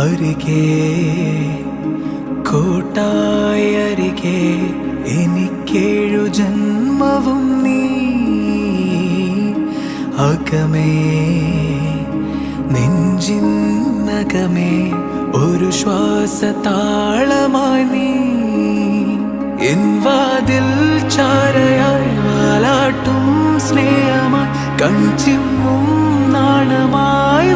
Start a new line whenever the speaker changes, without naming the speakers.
അരികെ കൂട്ടായി അരികെ എനിക്കേഴു ജന്മവും നീ അകമേ നെഞ്ചിന്നകമേ ഒരു ശ്വാസതാളമായി നീ എൻ വാതിൽ ചാരയായി വാലാട്ടും സ്നേഹമായി കൺചിമ്മും നാണമായി